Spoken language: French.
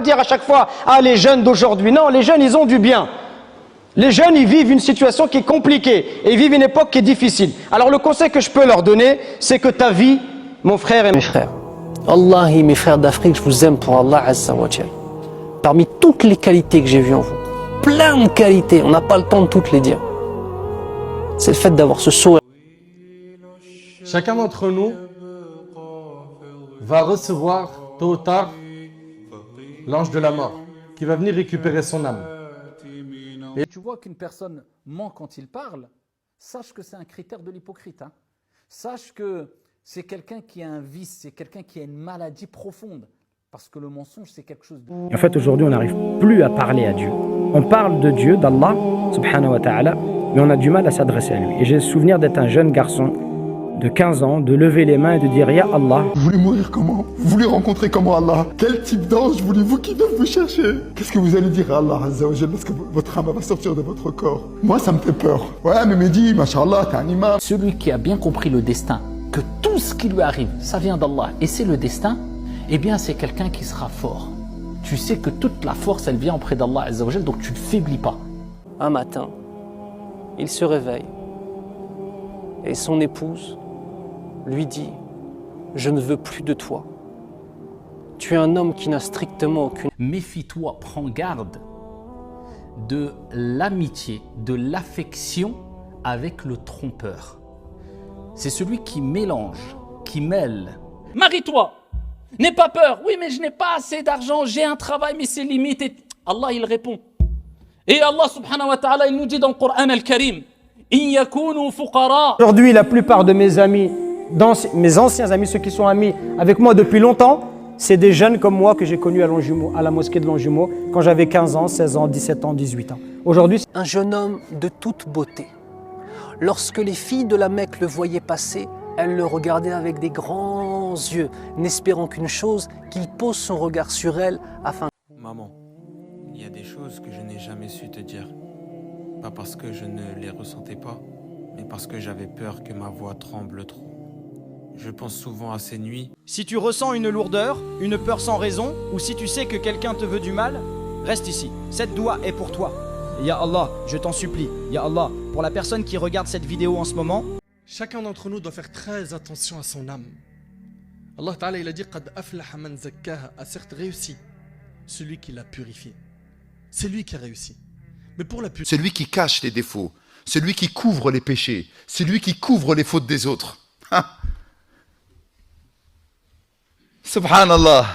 pas dire à chaque fois, ah les jeunes d'aujourd'hui. Non, les jeunes, ils ont du bien. Les jeunes, ils vivent une situation qui est compliquée et ils vivent une époque qui est difficile. Alors le conseil que je peux leur donner, c'est que ta vie, mon frère et mes frères, Wallahi, mes frères d'Afrique, je vous aime pour Allah Azza wa Jal. Parmi toutes les qualités que j'ai vues en vous, plein de qualités, on n'a pas le temps de toutes les dire. C'est le fait d'avoir ce sourire. Chacun d'entre nous va recevoir tôt ou tard l'ange de la mort qui va venir récupérer son âme. Et tu vois qu'une personne ment quand il parle, sache que c'est un critère de l'hypocrite. Hein. Sache que c'est quelqu'un qui a un vice, c'est quelqu'un qui a une maladie profonde. Parce que le mensonge, c'est quelque chose de... En fait, aujourd'hui, on n'arrive plus à parler à Dieu. On parle de Dieu, d'Allah, subhanahu wa ta'ala, mais on a du mal à s'adresser à lui. Et j'ai le souvenir d'être un jeune garçon de 15 ans, de lever les mains et de dire « Ya Allah ». Vous voulez mourir comment? Vous voulez rencontrer comment Allah? Quel type d'ange voulez-vous qui vienne vous chercher? Qu'est-ce que vous allez dire à Allah Azza wa Jal lorsque votre âme va sortir de votre corps? Moi, ça me fait peur. Ouais, mais Mehdi, mashallah, t'es un imam. Celui qui a bien compris le destin, que tout ce qui lui arrive, ça vient d'Allah, et c'est le destin, eh bien, c'est quelqu'un qui sera fort. Tu sais que toute la force, elle vient auprès d'Allah Azza wa Jal, donc tu ne faiblis pas. Un matin, il se réveille et son épouse lui dit « Je ne veux plus de toi. Tu es un homme qui n'a strictement aucune... » Méfie-toi, prends garde de l'amitié, de l'affection avec le trompeur. C'est celui qui mélange, qui mêle. Marie-toi, n'aie pas peur. Oui, mais je n'ai pas assez d'argent, j'ai un travail, mais c'est limité. Allah, il répond. Et Allah, subhanahu wa ta'ala, il nous dit dans le Coran al-Karim, « In yakunu fuqara » Aujourd'hui, la plupart de mes amis, mes anciens amis, ceux qui sont amis avec moi depuis longtemps, c'est des jeunes comme moi que j'ai connus à Longjumeau, à la mosquée de Longjumeau, quand j'avais 15 ans, 16 ans, 17 ans, 18 ans. Aujourd'hui, Un jeune homme de toute beauté. Lorsque les filles de la Mecque le voyaient passer, elles le regardaient avec des grands yeux, n'espérant qu'une chose, qu'il pose son regard sur elles afin... Maman, il y a des choses que je n'ai jamais su te dire. Pas parce que je ne les ressentais pas, mais parce que j'avais peur que ma voix tremble trop. Je pense souvent à ces nuits. si tu ressens une lourdeur, une peur sans raison, ou si tu sais que quelqu'un te veut du mal, reste ici. Cette doua est pour toi. Ya Allah, je t'en supplie. Ya Allah, pour la personne qui regarde cette vidéo en ce moment, Chacun d'entre nous doit faire très attention à son âme. Allah Ta'ala, il a dit « Qad aflaha man zakkaha » a certes réussi celui qui l'a purifié. C'est lui qui a réussi. Mais pour la purifier, Celui qui cache les défauts, celui qui couvre les péchés, celui qui couvre les fautes des autres. Subhanallah.